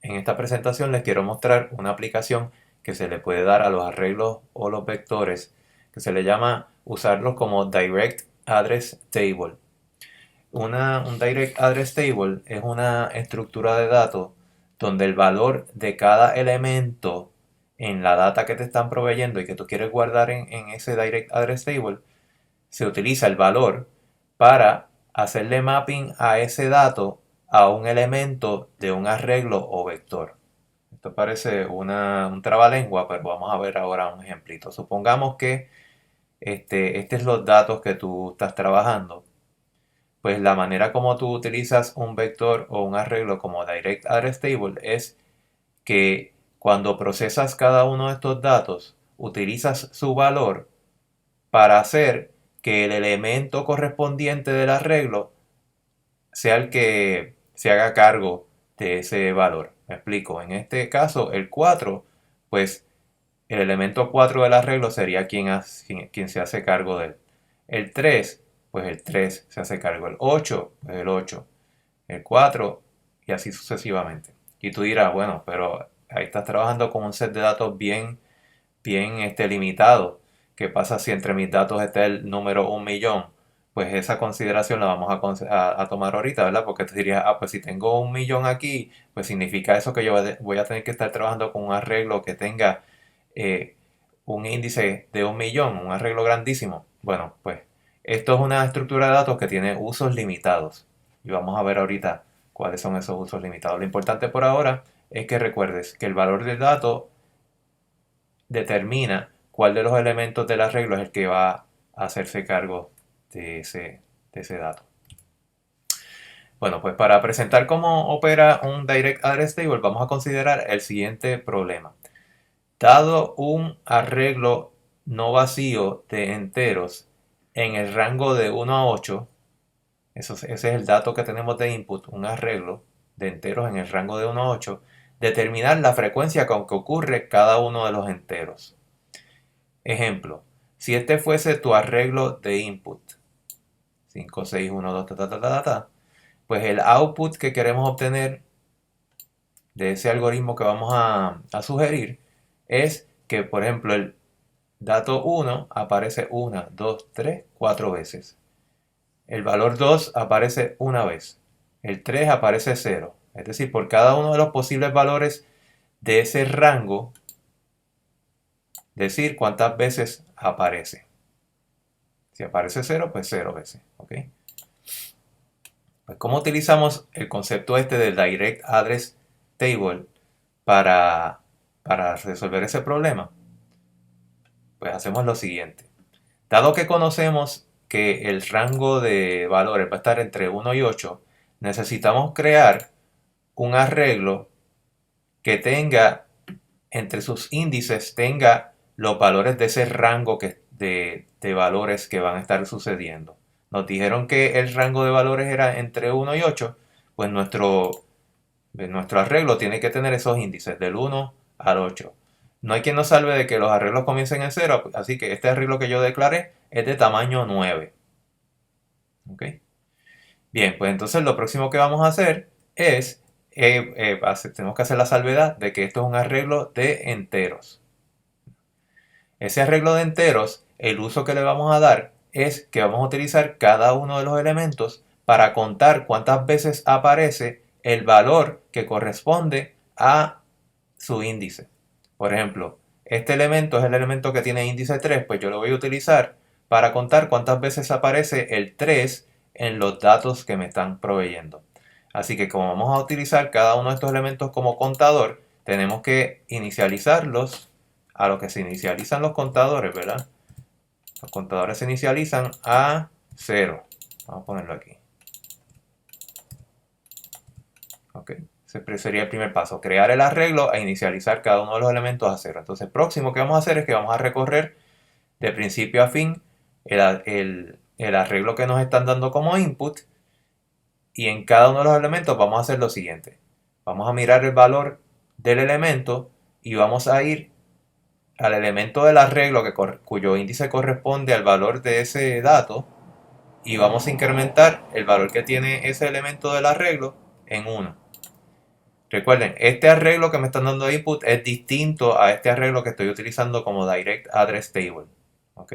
En esta presentación les quiero mostrar una aplicación que se le puede dar a los arreglos o los vectores, que se le llama usarlos como Direct Address Table. Un Direct Address Table es una estructura de datos donde el valor de cada elemento en la data que te están proveyendo y que tú quieres guardar en ese Direct Address Table, se utiliza el valor para hacerle mapping a ese dato a un elemento de un arreglo o vector. Esto parece un trabalengua, pero vamos a ver ahora un ejemplito. Supongamos que este es los datos que tú estás trabajando. Pues la manera como tú utilizas un vector o un arreglo como Direct Address Table es que cuando procesas cada uno de estos datos, utilizas su valor para hacer que el elemento correspondiente del arreglo sea el que se haga cargo de ese valor. Me explico. En este caso, el 4, pues el elemento 4 del arreglo sería quien se hace cargo de él. El 3, pues el 3 se hace cargo. El 8, pues el 8. El 4 y así sucesivamente. Y tú dirás, bueno, pero ahí estás trabajando con un set de datos bien limitado. ¿Qué pasa si entre mis datos está el número 1.000.000? Pues esa consideración la vamos a tomar ahorita, ¿verdad? Porque te dirías, pues si tengo 1.000.000 aquí, pues significa eso que yo voy a tener que estar trabajando con un arreglo que tenga eh, un índice de 1.000.000, un arreglo grandísimo. Bueno, pues esto es una estructura de datos que tiene usos limitados. Y vamos a ver ahorita cuáles son esos usos limitados. Lo importante por ahora es que recuerdes que el valor del dato determina cuál de los elementos del arreglo es el que va a hacerse cargo de ese dato. Bueno, pues para presentar cómo opera un Direct Address Table vamos a considerar el siguiente problema. Dado un arreglo no vacío de enteros en el rango de 1 a 8, ese es el dato que tenemos de input, un arreglo de enteros en el rango de 1 a 8, determinar la frecuencia con que ocurre cada uno de los enteros. Ejemplo, si este fuese tu arreglo de input, 5, 6, 1, 2, pues el output que queremos obtener de ese algoritmo que vamos a sugerir es que, por ejemplo, el dato 1 aparece 1, 2, 3, 4 veces. El valor 2 aparece una vez. El 3 aparece 0. Es decir, por cada uno de los posibles valores de ese rango, decir cuántas veces aparece. Si aparece 0, pues 0 veces. ¿Ok? Pues, ¿cómo utilizamos el concepto este del Direct Address Table para, para resolver ese problema? Pues hacemos lo siguiente. Dado que conocemos que el rango de valores va a estar entre 1 y 8, necesitamos crear un arreglo que tenga, entre sus índices, tenga los valores de ese rango de valores que van a estar sucediendo. Nos dijeron que el rango de valores era entre 1 y 8, pues nuestro arreglo tiene que tener esos índices del 1 al 8. No hay quien nos salve de que los arreglos comiencen en 0, así que este arreglo que yo declaré es de tamaño 9. ¿Ok? Bien, pues entonces lo próximo que vamos a hacer es, tenemos que hacer la salvedad de que esto es un arreglo de enteros. Ese arreglo de enteros, el uso que le vamos a dar es que vamos a utilizar cada uno de los elementos para contar cuántas veces aparece el valor que corresponde a su índice. Por ejemplo, este elemento es el elemento que tiene índice 3, pues yo lo voy a utilizar para contar cuántas veces aparece el 3 en los datos que me están proveyendo. Así que como vamos a utilizar cada uno de estos elementos como contador, tenemos que inicializarlos a lo que se inicializan los contadores, ¿verdad? Los contadores se inicializan a 0. Vamos a ponerlo aquí. Ok. Ese sería el primer paso, crear el arreglo e inicializar cada uno de los elementos a 0. Entonces, el próximo que vamos a hacer es que vamos a recorrer de principio a fin el arreglo que nos están dando como input, y en cada uno de los elementos vamos a hacer lo siguiente. Vamos a mirar el valor del elemento y vamos a ir al elemento del arreglo cuyo índice corresponde al valor de ese dato, y vamos a incrementar el valor que tiene ese elemento del arreglo en 1. Recuerden, este arreglo que me están dando de input es distinto a este arreglo que estoy utilizando como Direct Address Table. ¿Ok?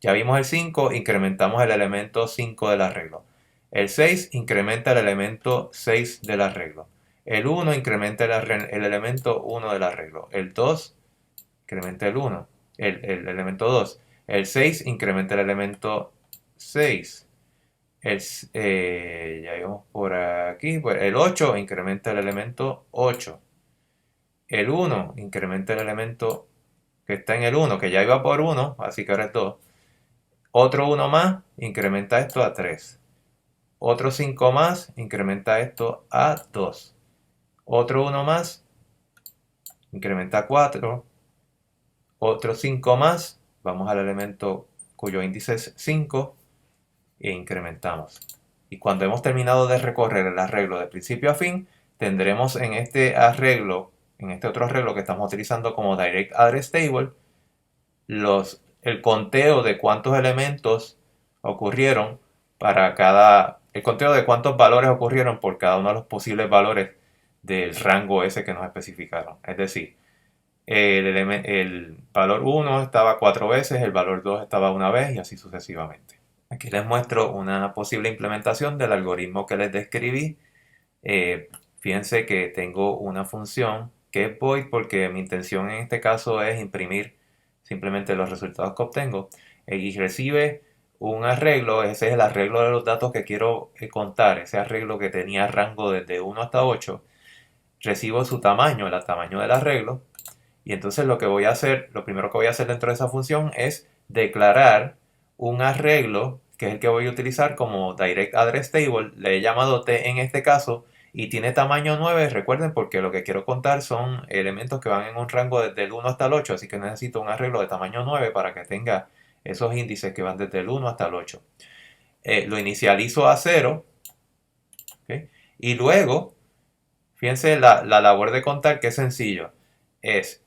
Ya vimos el 5, incrementamos el elemento 5 del arreglo. El 6 incrementa el elemento 6 del arreglo. El 1 incrementa el elemento 1 del arreglo. El 2 incrementa el 1, el elemento 2. El 6 incrementa el elemento 6. Ya vimos por aquí, pues el 8 incrementa el elemento 8. El 1 incrementa el elemento que está en el 1, que ya iba por 1, así que ahora es 2. Otro 1 más incrementa esto a 3. Otro 5 más incrementa esto a 2. Otro 1 más incrementa a 4. Otro 5 más, vamos al elemento cuyo índice es 5 e incrementamos. Y cuando hemos terminado de recorrer el arreglo de principio a fin, tendremos en este arreglo, en este otro arreglo que estamos utilizando como Direct Address Table, el conteo de cuántos elementos ocurrieron el conteo de cuántos valores ocurrieron por cada uno de los posibles valores del rango ese que nos especificaron. Es decir, el valor 1 estaba 4 veces, el valor 2 estaba una vez y así sucesivamente. Aquí les muestro una posible implementación del algoritmo que les describí. Fíjense que tengo una función que es void porque mi intención en este caso es imprimir simplemente los resultados que obtengo y recibe un arreglo. Ese es el arreglo de los datos que quiero contar, ese arreglo que tenía rango desde 1 hasta 8. Recibo su tamaño, el tamaño del arreglo, y entonces lo primero que voy a hacer dentro de esa función es declarar un arreglo que es el que voy a utilizar como Direct Address Table. Le he llamado T en este caso y tiene tamaño 9. Recuerden, porque lo que quiero contar son elementos que van en un rango desde el 1 hasta el 8, así que necesito un arreglo de tamaño 9 para que tenga esos índices que van desde el 1 hasta el 8. Lo inicializo a 0, ¿ok? Y luego, fíjense la labor de contar, que es sencillo. Es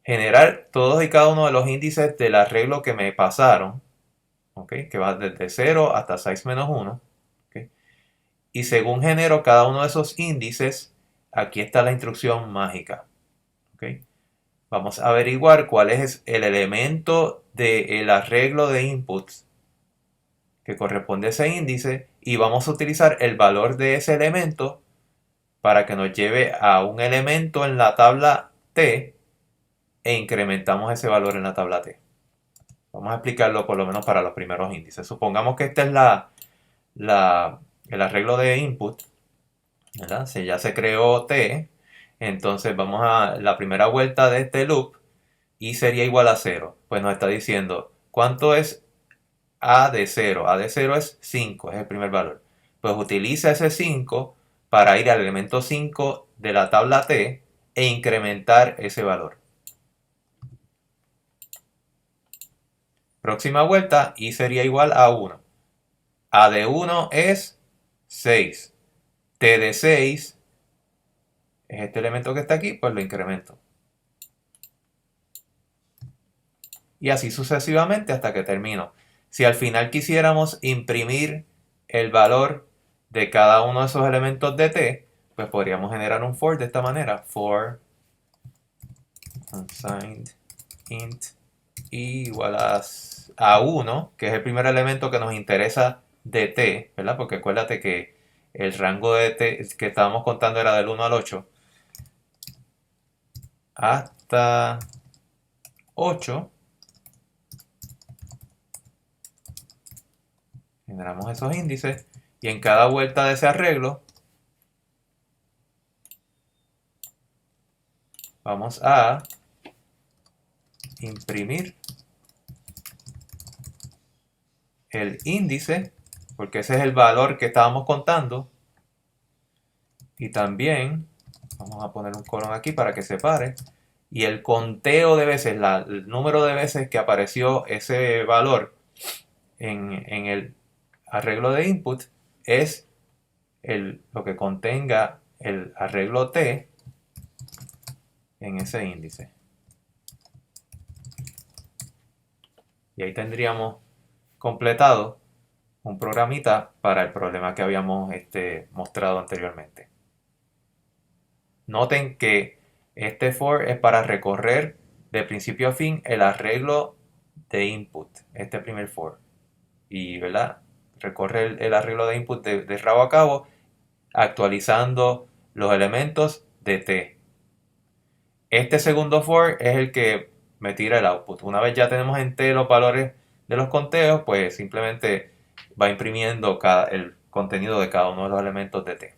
generar todos y cada uno de los índices del arreglo que me pasaron, ¿okay? Que va desde 0 hasta 6 menos 1. ¿Okay? Y según genero cada uno de esos índices, aquí está la instrucción mágica. ¿Okay? Vamos a averiguar cuál es el elemento del arreglo de inputs que corresponde a ese índice y vamos a utilizar el valor de ese elemento para que nos lleve a un elemento en la tabla T e incrementamos ese valor en la tabla T. Vamos a explicarlo por lo menos para los primeros índices. Supongamos que este es el arreglo de input, ¿verdad? Si ya se creó T, entonces vamos a la primera vuelta de este loop y sería igual a 0. Pues nos está diciendo, ¿cuánto es A de 0? A de 0 es 5, es el primer valor. Pues utiliza ese 5 para ir al elemento 5 de la tabla T e incrementar ese valor. Próxima vuelta y sería igual a 1. A de 1 es 6. T de 6 es este elemento que está aquí, pues lo incremento. Y así sucesivamente hasta que termino. Si al final quisiéramos imprimir el valor de cada uno de esos elementos de T, pues podríamos generar un for de esta manera. For unsigned int igual a 1, que es el primer elemento que nos interesa de T, ¿verdad? Porque acuérdate que el rango de T que estábamos contando era del 1 al 8. Hasta 8. Generamos esos índices y en cada vuelta de ese arreglo vamos a imprimir el índice, porque ese es el valor que estábamos contando, y también vamos a poner un colon aquí para que se pare, y el conteo de veces, el número de veces que apareció ese valor en el arreglo de input es lo que contenga el arreglo T en ese índice. Y ahí tendríamos completado un programita para el problema que habíamos mostrado anteriormente. Noten que este for es para recorrer de principio a fin el arreglo de input, este primer for. Y, ¿verdad? Recorre el arreglo de input de rabo a cabo, actualizando los elementos de t. Este segundo for es el que me tira el output. Una vez ya tenemos en t los valores de los conteos, pues simplemente va imprimiendo el contenido de cada uno de los elementos de t.